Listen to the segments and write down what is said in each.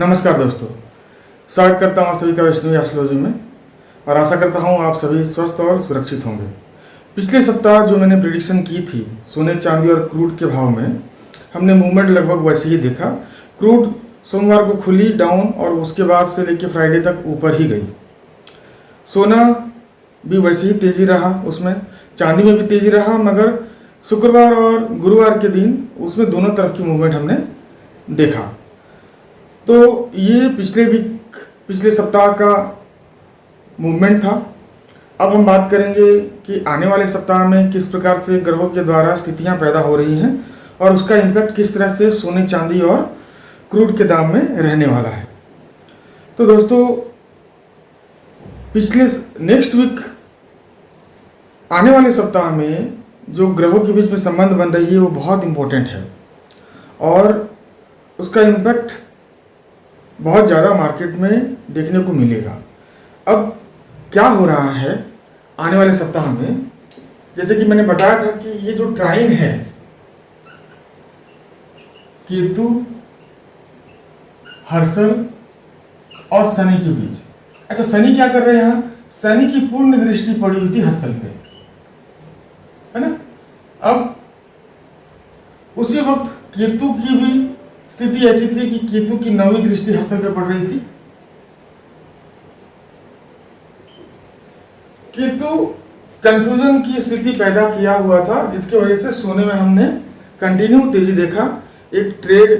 नमस्कार दोस्तों, स्वागत करता हूँ आप सभी का वैष्णवी एस्ट्रोलॉजी में और आशा करता हूँ आप सभी स्वस्थ और सुरक्षित होंगे। पिछले सप्ताह जो मैंने प्रिडिक्शन की थी सोने चांदी और क्रूड के भाव में, हमने मूवमेंट लगभग वैसे ही देखा। क्रूड सोमवार को खुली डाउन और उसके बाद से लेकर फ्राइडे तक ऊपर ही गई। सोना भी वैसे ही तेजी रहा, उसमें चांदी में भी तेजी रहा, मगर शुक्रवार और गुरुवार के दिन उसमें दोनों तरफ की मूवमेंट हमने देखा। तो ये पिछले सप्ताह का मूवमेंट था। अब हम बात करेंगे कि आने वाले सप्ताह में किस प्रकार से ग्रहों के द्वारा स्थितियां पैदा हो रही हैं और उसका इम्पैक्ट किस तरह से सोने चांदी और क्रूड के दाम में रहने वाला है। तो दोस्तों, नेक्स्ट वीक आने वाले सप्ताह में जो ग्रहों के बीच में संबंध बन रही है वो बहुत इम्पोर्टेंट है और उसका इम्पैक्ट बहुत ज़्यादा मार्केट में देखने को मिलेगा। अब क्या हो रहा है आने वाले सप्ताह में, जैसे कि मैंने बताया था कि ये जो ट्राइन है केतु, हर्षल और शनि के बीच। अच्छा, शनि क्या कर रहे हैं यहाँ? शनि की पूर्ण दृष्टि पड़ी हुई थी हर्षल पे, है ना। अब उसी वक्त केतु की भी स्थिति ऐसी थी कि केतु की नवीं दृष्टि हर्षल पे पड़ रही थी। केतु कंफ्यूजन की स्थिति पैदा किया हुआ था, जिसकी वजह से सोने में हमने कंटिन्यू तेजी देखा। एक ट्रेड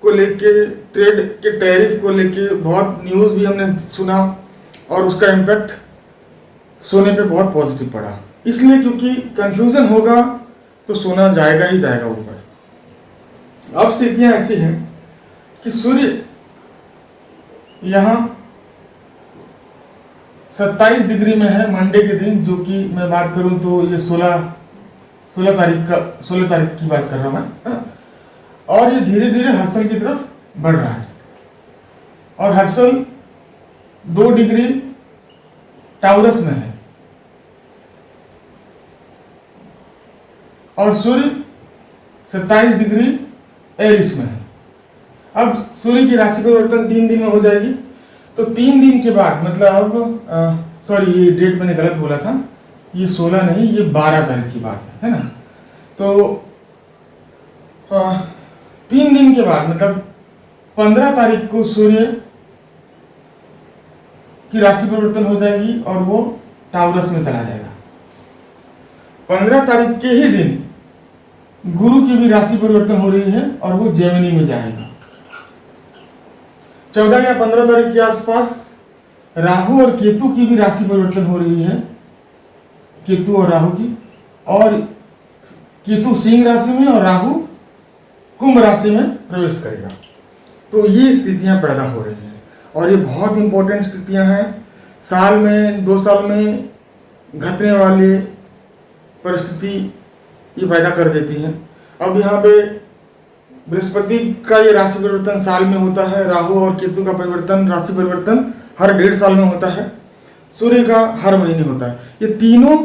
के टैरिफ को लेके बहुत न्यूज़ भी हमने सुना और उसका इम्पैक्ट सोने पे बहुत पॉजिटिव पड़ा। इसलिए क्योंकि कंफ्यूजन होगा तो सोना जाएगा ही जाएगा ऊपर। अब स्थितियां ऐसी हैं कि सूर्य यहाँ 27 डिग्री में है मंडे के दिन, जो कि मैं बात करूं तो ये 16 तारीख की बात कर रहा हूं मैं। और ये धीरे धीरे हर्षल की तरफ बढ़ रहा है और हर्षल 2 डिग्री टाउरस में है और सूर्य 27 डिग्री एरिस में है। अब सूर्य की राशि परिवर्तन 3 दिन में हो जाएगी, तो 3 दिन के बाद मतलब सॉरी, ये डेट मैंने गलत बोला था, ये 16 नहीं, ये 12 तारीख की बात है ना। तो 3 दिन के बाद मतलब 15 तारीख को सूर्य की राशि परिवर्तन हो जाएगी और वो टाउरस में चला जाएगा। 15 तारीख के ही दिन गुरु की भी राशि परिवर्तन हो रही है और वो जेमिनी में जाएगा। 14 या 15 तारीख के आसपास राहु और केतु की भी राशि परिवर्तन हो रही है, केतु और राहु की, और केतु सिंह राशि में और राहु कुंभ राशि में प्रवेश करेगा। तो ये स्थितियां पैदा हो रही हैं और ये बहुत इंपॉर्टेंट स्थितियां हैं। साल में 2 साल में घटने वाली परिस्थिति ये पैदा कर देती हैं। अब यहाँ पे बृहस्पति का ये राशि परिवर्तन साल में होता है, राहु और केतु का राशि परिवर्तन हर 1.5 साल में होता है, सूर्य का हर महीने होता है। ये तीनों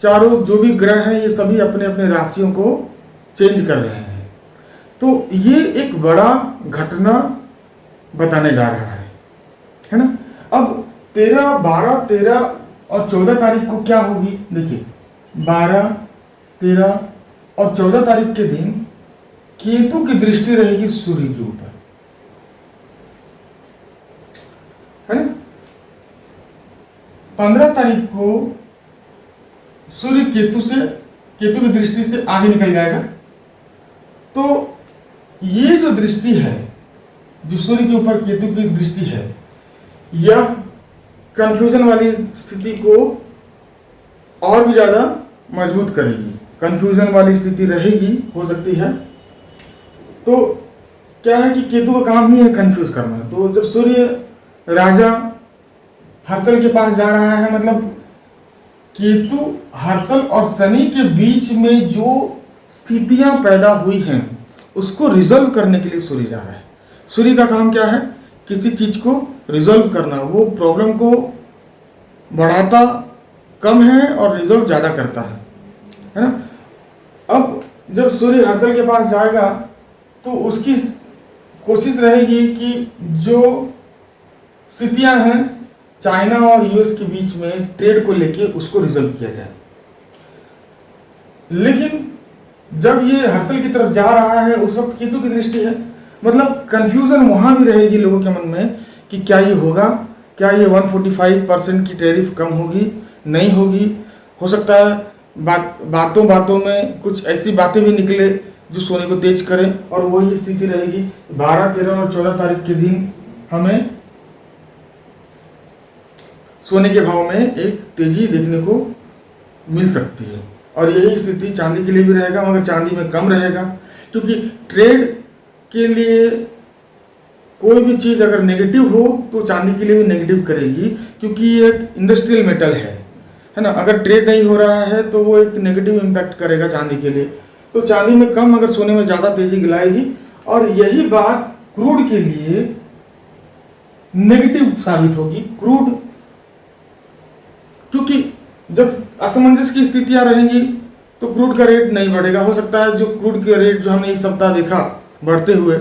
चारों जो भी ग्रह हैं ये सभी अपने अपने राशियों को चेंज कर रहे हैं। तो ये एक बड़ा घटना बताने जा रहा है ना। अब 13, 12, 13 और 14 तारीख को क्या होगी, देखिए 12, 13 और 14 तारीख के दिन केतु की दृष्टि रहेगी सूर्य के ऊपर, है ना। 15 तारीख को सूर्य केतु की दृष्टि से आगे निकल जाएगा। तो ये जो दृष्टि है, जो सूर्य के ऊपर केतु की दृष्टि है, यह कंफ्यूजन वाली स्थिति को और भी ज्यादा मजबूत करेगी। कंफ्यूजन वाली स्थिति रहेगी, हो सकती है। तो क्या है कि केतु का काम ही है कंफ्यूज करना। तो जब सूर्य राजा हर्षल के पास जा रहा है, मतलब केतु हर्षल और शनि के बीच में जो स्थितियां पैदा हुई हैं उसको रिजॉल्व करने के लिए सूर्य जा रहा है। सूर्य का काम क्या है? किसी चीज को रिजॉल्व करना। वो प्रॉब्लम को बढ़ाता कम है और रिजॉल्व ज्यादा करता है ना। अब जब सूर्य हर्षल के पास जाएगा तो उसकी कोशिश रहेगी कि जो स्थितियां हैं चाइना और यूएस के बीच में ट्रेड को लेके उसको रिजॉल्व किया जाए। लेकिन जब ये हर्षल की तरफ जा रहा है उस वक्त केतु की दृष्टि है, मतलब कंफ्यूजन वहां भी रहेगी लोगों के मन में कि क्या ये होगा, क्या ये 145% की टैरिफ कम होगी, नहीं होगी। हो सकता है बातों बातों में कुछ ऐसी बातें भी निकले जो सोने को तेज करें, और वही स्थिति रहेगी 12, 13 और 14 तारीख के दिन हमें सोने के भाव में एक तेजी देखने को मिल सकती है। और यही स्थिति चांदी के लिए भी रहेगा, मगर चांदी में कम रहेगा, क्योंकि ट्रेड के लिए कोई भी चीज अगर नेगेटिव हो तो चांदी के लिए भी नेगेटिव करेगी, क्योंकि ये एक इंडस्ट्रियल मेटल है ना। अगर ट्रेड नहीं हो रहा है तो वो एक नेगेटिव इम्पैक्ट करेगा चांदी के लिए। तो चांदी में कम अगर सोने में ज्यादा तेजी गिलाएगी, और यही बात क्रूड के लिए नेगेटिव साबित होगी। क्रूड, क्योंकि जब असमंजस की स्थितियां रहेंगी तो क्रूड का रेट नहीं बढ़ेगा। हो सकता है जो क्रूड के रेट जो हमने इस सप्ताह देखा बढ़ते हुए,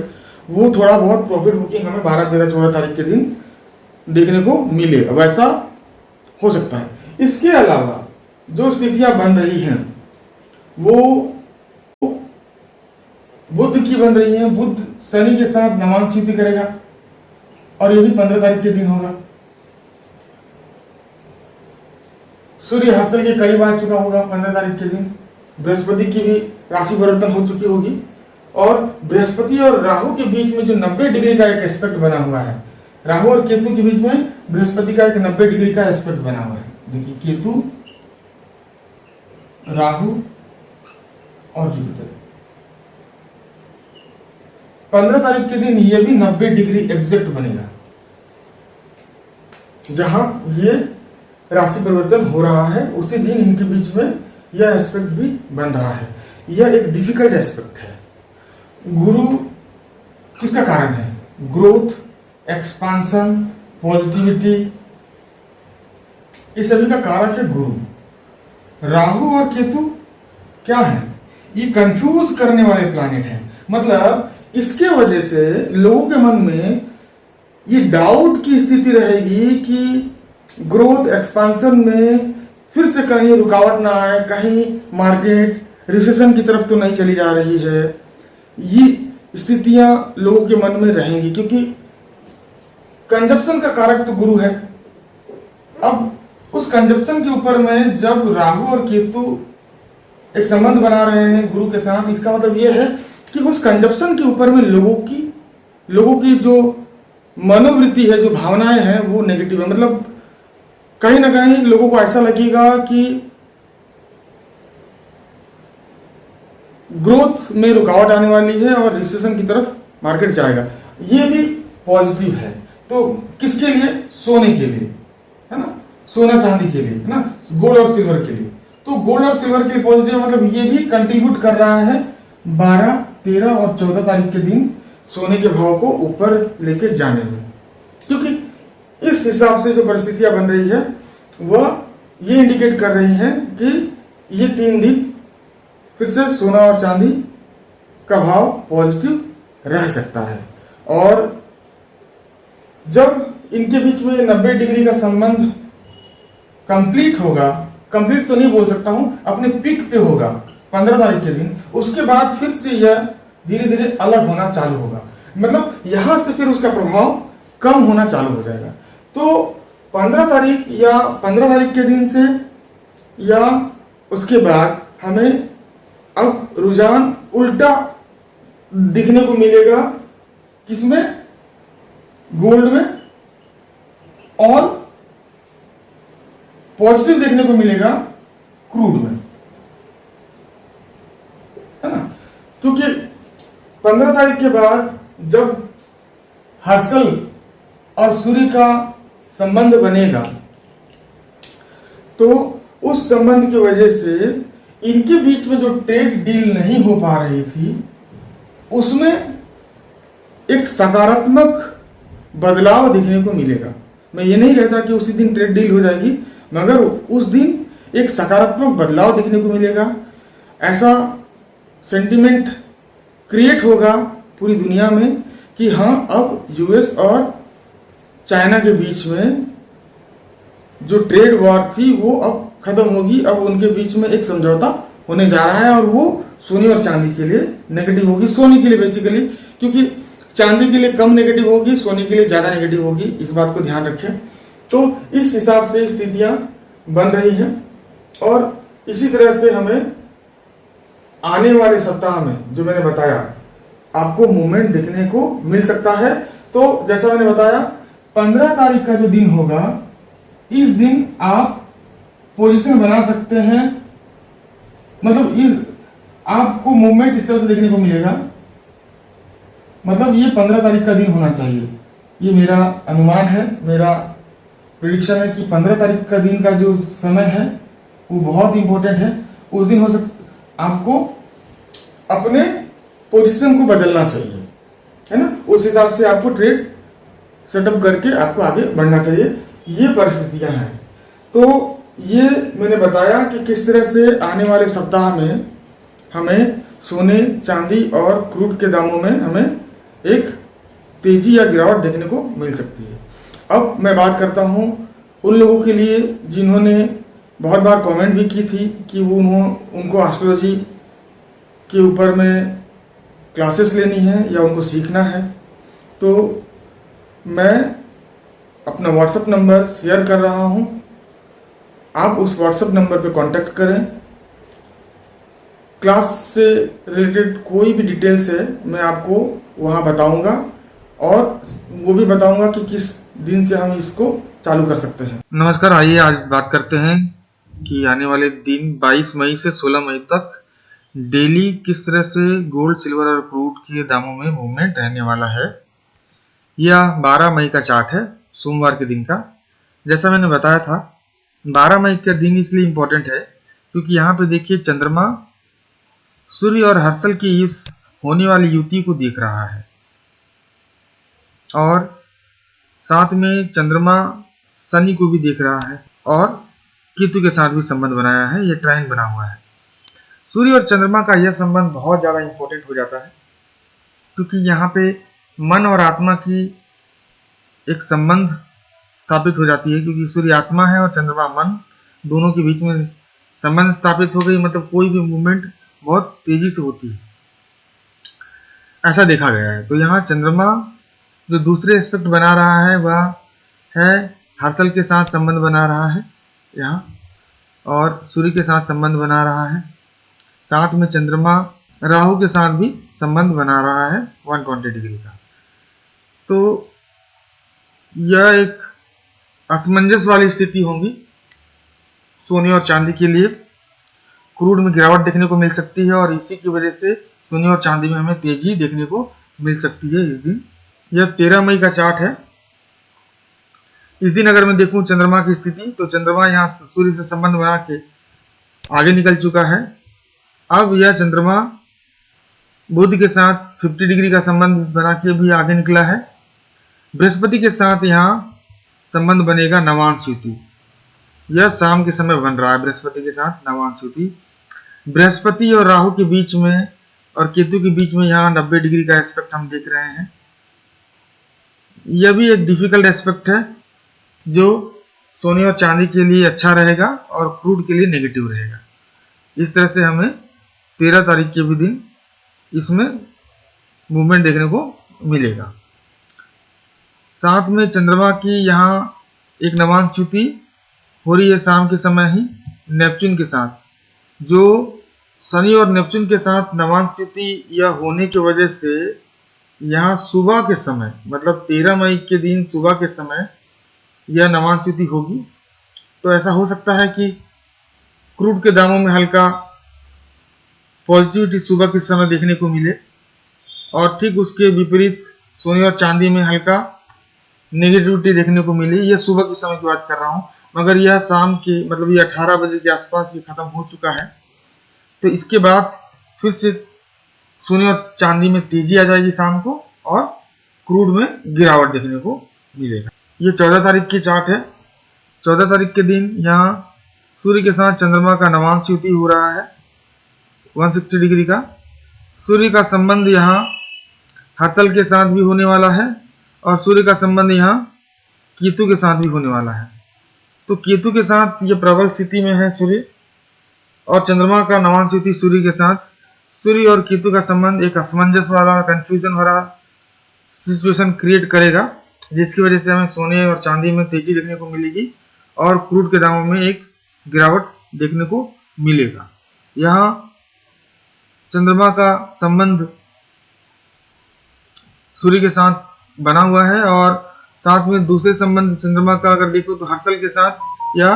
वो थोड़ा बहुत प्रॉफिट बुकिंग हमें 12, 13, 14 तारीख के दिन देखने को मिले, वैसा हो सकता है। इसके अलावा जो स्थितियां बन रही हैं वो बुध की बन रही हैं। बुध शनि के साथ नवांश युति करेगा, और ये भी 15 तारीख के दिन होगा। सूर्य हर्षल के करीब आ चुका होगा 15 तारीख के दिन। बृहस्पति की भी राशि परिवर्तन हो चुकी होगी, और बृहस्पति और राहु के बीच में जो 90 डिग्री का एक एस्पेक्ट बना हुआ है, राहु और केतु के बीच में बृहस्पति का एक 90 डिग्री का एस्पेक्ट बना हुआ है। देखिए, केतु, राहु और जुपिटर 15 तारीख के दिन ये भी 90 डिग्री एग्जैक्ट बनेगा, जहां ये राशि परिवर्तन हो रहा है उसी दिन इनके बीच में यह एस्पेक्ट भी बन रहा है। यह एक डिफिकल्ट एस्पेक्ट है। गुरु किसका कारण है? ग्रोथ, एक्सपांशन, पॉजिटिविटी, इस सभी का कारक है गुरु। राहु और केतु क्या है? ये कंफ्यूज करने वाले प्लैनेट हैं। मतलब इसके वजह से लोगों के मन में ये डाउट की स्थिति रहेगी कि ग्रोथ, एक्सपांशन में फिर से कहीं रुकावट ना आए, कहीं मार्केट रिसेशन की तरफ तो नहीं चली जा रही है। ये स्थितियां लोगों के मन में रहेंगी, क्योंकि कंजप्शन का कारक तो गुरु है। अब उस कंजप्शन के ऊपर में जब राहु और केतु एक संबंध बना रहे हैं गुरु के साथ, इसका मतलब यह है कि उस कंजप्शन के ऊपर में लोगों की जो मनोवृत्ति है, जो भावनाएं हैं, वो नेगेटिव है। मतलब कहीं ना कहीं लोगों को ऐसा लगेगा कि ग्रोथ में रुकावट आने वाली है और रिसेशन की तरफ मार्केट जाएगा। ये भी पॉजिटिव है। तो किसके लिए? सोने के लिए, है ना, सोना चांदी के लिए, है ना, गोल्ड और सिल्वर के लिए। तो गोल्ड और सिल्वर के लिए पॉजिटिव, मतलब ये भी कंट्रीब्यूट कर रहा है 12, 13 और 14 तारीख के दिन सोने के भाव को ऊपर लेके जाने में, क्योंकि इस हिसाब से जो परिस्थितियां बन रही है वह ये इंडिकेट कर रही हैं कि ये 3 दिन फिर से सोना और चांदी का भाव पॉजिटिव रह सकता है। और जब इनके बीच में 90 डिग्री का संबंध कंप्लीट होगा, कंप्लीट तो नहीं बोल सकता हूं, अपने पीक पे होगा 15 तारीख के दिन, उसके बाद फिर से यह धीरे धीरे अलग होना चालू होगा। मतलब यहां से फिर उसका प्रभाव कम होना चालू हो जाएगा। तो 15 तारीख या 15 तारीख के दिन से या उसके बाद हमें अब रुझान उल्टा दिखने को मिलेगा। किसमें? गोल्ड में, और पॉजिटिव देखने को मिलेगा क्रूड में, है ना। क्योंकि 15 तारीख के बाद जब हर्षल और सूर्य का संबंध बनेगा, तो उस संबंध की वजह से इनके बीच में जो ट्रेड डील नहीं हो पा रही थी, उसमें एक सकारात्मक बदलाव देखने को मिलेगा। मैं ये नहीं कहता कि उसी दिन ट्रेड डील हो जाएगी, मगर उस दिन एक सकारात्मक बदलाव देखने को मिलेगा। ऐसा सेंटिमेंट क्रिएट होगा पूरी दुनिया में कि हाँ अब यूएस और चाइना के बीच में जो ट्रेड वॉर थी वो अब खत्म होगी। अब उनके बीच में एक समझौता होने जा रहा है और वो सोने और चांदी के लिए नेगेटिव होगी, सोने के लिए बेसिकली, क्योंकि चांदी के लिए कम नेगेटिव होगी, सोने के लिए ज्यादा नेगेटिव होगी, इस बात को ध्यान रखें। तो इस हिसाब से स्थितियां बन रही हैं और इसी तरह से हमें आने वाले सप्ताह में जो मैंने बताया आपको मूवमेंट देखने को मिल सकता है। तो जैसा मैंने बताया 15 तारीख का जो दिन होगा, इस दिन आप पोजीशन बना सकते हैं, मतलब इस आपको मूवमेंट इस तरह से देखने को मिलेगा, मतलब ये 15 तारीख का दिन होना चाहिए। ये मेरा अनुमान है, मेरा प्रिडिक्शन है कि 15 तारीख का दिन का जो समय है वो बहुत इंपॉर्टेंट है। उस दिन हो सकता आपको अपने पोजीशन को बदलना चाहिए, है ना, उस हिसाब से आपको ट्रेड सेटअप करके आपको आगे बढ़ना चाहिए। ये परिस्थितियां हैं। तो ये मैंने बताया कि किस तरह से आने वाले सप्ताह में हमें सोने, चांदी और क्रूड के दामों में हमें एक तेजी या गिरावट देखने को मिल सकती है। अब मैं बात करता हूं उन लोगों के लिए जिन्होंने बहुत बार कमेंट भी की थी कि वो उनको एस्ट्रोलॉजी के ऊपर में क्लासेस लेनी है या उनको सीखना है। तो मैं अपना व्हाट्सएप नंबर शेयर कर रहा हूं, आप उस व्हाट्सएप नंबर पे कांटेक्ट करें। क्लास से रिलेटेड कोई भी डिटेल्स है मैं आपको वहां बताऊंगा और वो भी बताऊंगा कि किस दिन से हम इसको चालू कर सकते हैं। नमस्कार, आइए आज बात करते हैं कि आने वाले दिन 22 मई से 16 मई तक डेली किस तरह से गोल्ड, सिल्वर और क्रूड के दामों में मूवमेंट रहने वाला है। यह 12 मई का चार्ट है, सोमवार के दिन का। जैसा मैंने बताया था 12 मई का दिन इसलिए इम्पोर्टेंट है क्योंकि यहाँ पे देखिए चंद्रमा सूर्य और हर्षल की इस होने वाली युति को देख रहा है और साथ में चंद्रमा शनि को भी देख रहा है और केतु के साथ भी संबंध बनाया है, ये ट्राइन बना हुआ है। सूर्य और चंद्रमा का यह संबंध बहुत ज़्यादा इंपॉर्टेंट हो जाता है क्योंकि यहाँ पे मन और आत्मा की एक संबंध स्थापित हो जाती है, क्योंकि सूर्य आत्मा है और चंद्रमा मन, दोनों के बीच में संबंध स्थापित हो गई, मतलब कोई भी मूवमेंट बहुत तेजी से होती है, ऐसा देखा गया है। तो यहाँ चंद्रमा जो दूसरे एस्पेक्ट बना रहा है वह है हर्षल के साथ संबंध बना रहा है यहाँ, और सूर्य के साथ संबंध बना रहा है। साथ में चंद्रमा राहु के साथ भी संबंध बना रहा है 120 डिग्री का। तो यह एक असमंजस वाली स्थिति होगी सोने और चांदी के लिए। क्रूड में गिरावट देखने को मिल सकती है और इसी की वजह से सोने और चांदी में हमें तेजी देखने को मिल सकती है इस दिन। यह 13 मई का चार्ट है। इस दिन अगर मैं देखूं चंद्रमा की स्थिति, तो चंद्रमा यहाँ सूर्य से संबंध बना के आगे निकल चुका है। अब यह चंद्रमा बुध के साथ 50 डिग्री का संबंध बना के भी आगे निकला है। बृहस्पति के साथ यहाँ संबंध बनेगा नवांश युति, यह शाम के समय बन रहा है बृहस्पति के साथ नवांश युति। बृहस्पति और राहु के बीच में और केतु के बीच में यहाँ 90 डिग्री का एस्पेक्ट हम देख रहे हैं। यह भी एक डिफिकल्ट एस्पेक्ट है जो सोने और चांदी के लिए अच्छा रहेगा और क्रूड के लिए नेगेटिव रहेगा। इस तरह से हमें 13 तारीख के भी दिन इसमें मूवमेंट देखने को मिलेगा। साथ में चंद्रमा की यहाँ एक नवांश युति हो रही है शाम के समय ही नेपच्यून के साथ। जो शनि और नेपच्यून के साथ नवांश युति यह होने की वजह से यहाँ सुबह के समय, मतलब 13 मई के दिन सुबह के समय यह नवांश युति होगी। तो ऐसा हो सकता है कि क्रूड के दामों में हल्का पॉजिटिविटी सुबह के समय देखने को मिले और ठीक उसके विपरीत सोने और चांदी में हल्का नेगेटिविटी देखने को मिली। यह सुबह के समय की बात कर रहा हूँ, मगर यह शाम के, मतलब ये 18 बजे के आसपास ये खत्म हो चुका है। तो इसके बाद फिर से सोने और चांदी में तेजी आ जाएगी शाम को और क्रूड में गिरावट देखने को मिलेगा। ये 14 तारीख की चार्ट है। 14 तारीख के दिन यहाँ सूर्य के साथ चंद्रमा का नवांश युति हो रहा है 160 डिग्री का। सूर्य का संबंध यहाँ हर्षल के साथ भी होने वाला है और सूर्य का संबंध यहाँ केतु के साथ भी होने वाला है। तो केतु के साथ ये प्रबल स्थिति में है सूर्य, और चंद्रमा का नवांश स्थिति सूर्य के साथ। सूर्य और केतु का संबंध एक असमंजस वाला, कंफ्यूजन भरा सिचुएशन क्रिएट करेगा, जिसकी वजह से हमें सोने और चांदी में तेजी देखने को मिलेगी और क्रूड के दामों में एक गिरावट देखने को मिलेगा। यहाँ चंद्रमा का संबंध सूर्य के साथ बना हुआ है और साथ में दूसरे संबंध चंद्रमा का अगर देखो तो हर्षल के साथ या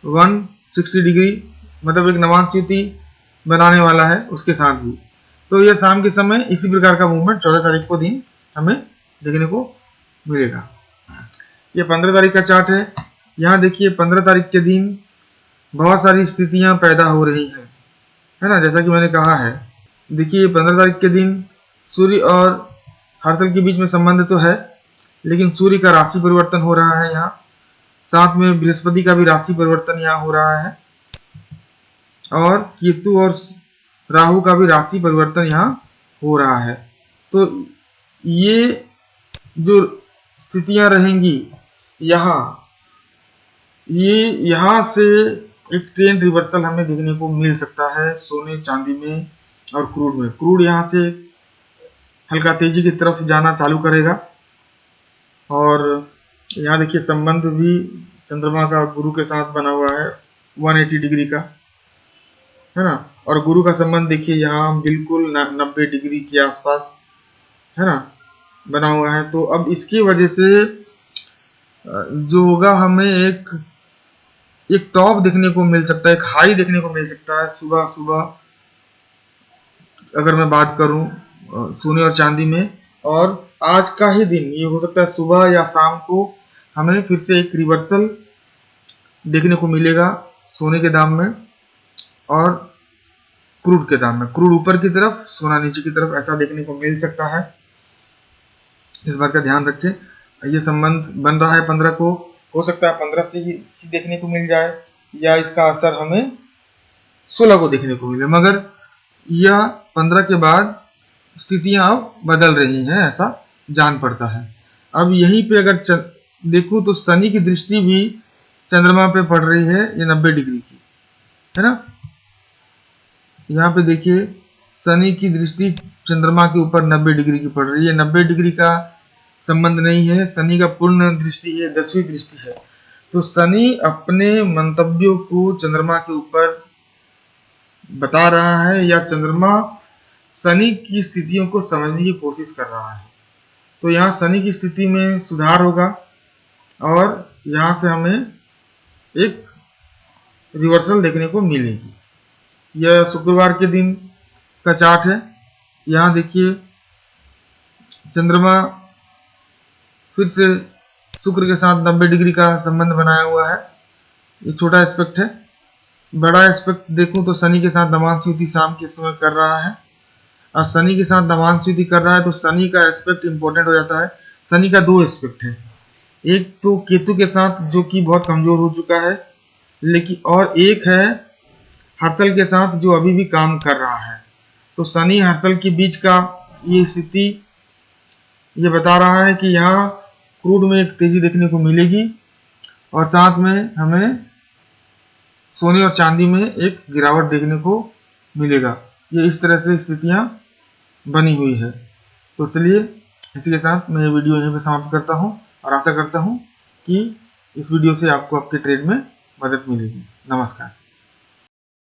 160 डिग्री मतलब एक नवांश युति बनाने वाला है उसके साथ भी। तो यह शाम के समय इसी प्रकार का मूवमेंट 14 तारीख को दिन हमें देखने को मिलेगा। ये 15 तारीख का चार्ट है। यहाँ देखिए 15 तारीख के दिन बहुत सारी स्थितियां पैदा हो रही हैं, है ना, जैसा कि मैंने कहा है। देखिए 15 तारीख के दिन सूर्य और हर्षल के बीच में संबंध तो है, लेकिन सूर्य का राशि परिवर्तन हो रहा है यहाँ, साथ में बृहस्पति का भी राशि परिवर्तन यहाँ हो रहा है और केतु और राहु का भी राशि परिवर्तन यहाँ हो रहा है। तो ये जो स्थितियां रहेंगी यहाँ से एक ट्रेंड रिवर्सल हमें देखने को मिल सकता है सोने चांदी में और क्रूड में। क्रूड यहाँ से हल्का तेजी की तरफ जाना चालू करेगा और यहाँ देखिए संबंध भी चंद्रमा का गुरु के साथ बना हुआ है 180 डिग्री का, है ना, और गुरु का संबंध देखिए यहाँ बिल्कुल 90 डिग्री के आसपास, है ना, बना हुआ है। तो अब इसकी वजह से जो होगा हमें एक टॉप देखने को मिल सकता है, एक हाई देखने को मिल सकता है सुबह सुबह अगर मैं बात करूं सोने और चांदी में। और आज का ही दिन ये हो सकता है सुबह या शाम को हमें फिर से एक रिवर्सल देखने को मिलेगा सोने के दाम में और क्रूड के दाम में। क्रूड ऊपर की तरफ, सोना नीचे की तरफ, ऐसा देखने को मिल सकता है। इस बात का ध्यान रखें। ये संबंध बन रहा है 15 को, हो सकता है 15 से ही देखने को मिल जाए या इसका असर हमें 16 को देखने को मिले, मगर यह 15 के बाद स्थितियां अब बदल रही हैं ऐसा जान पड़ता है। अब यहीं पे अगर देखूं तो शनि की दृष्टि भी चंद्रमा पे पड़ रही है, ये 90 डिग्री की, है ना। यहाँ पे देखिए शनि की दृष्टि चंद्रमा के ऊपर 90 डिग्री की पड़ रही है। 90 डिग्री का संबंध नहीं है, शनि का पूर्ण दृष्टि है, 10वीं दृष्टि है। तो शनि अपने मंतव्यों को चंद्रमा के ऊपर बता रहा है या चंद्रमा शनि की स्थितियों को समझने की कोशिश कर रहा है। तो यहाँ शनि की स्थिति में सुधार होगा और यहाँ से हमें एक रिवर्सल देखने को मिलेगी। यह शुक्रवार के दिन का चार्ट है। यहाँ देखिए चंद्रमा फिर से शुक्र के साथ 90 डिग्री का संबंध बनाया हुआ है। ये छोटा एस्पेक्ट है। बड़ा एस्पेक्ट देखूं तो शनि के साथ नवांश युति शाम के समय कर रहा है और शनि के साथ नवांश युति कर रहा है तो शनि का एस्पेक्ट इंपॉर्टेंट हो जाता है। शनि का 2 एस्पेक्ट है, एक तो केतु के साथ जो कि बहुत कमजोर हो चुका है, लेकिन और एक है हर्षल के साथ जो अभी भी काम कर रहा है। तो शनि हर्षल के बीच का ये स्थिति ये बता रहा है कि यहाँ क्रूड में एक तेजी देखने को मिलेगी और साथ में हमें सोने और चांदी में एक गिरावट देखने को मिलेगा। ये इस तरह से स्थितियां बनी हुई है। तो चलिए इसी के साथ मैं ये वीडियो यहीं पे समाप्त करता हूँ और आशा करता हूँ कि इस वीडियो से आपको आपके ट्रेड में मदद मिलेगी। नमस्कार।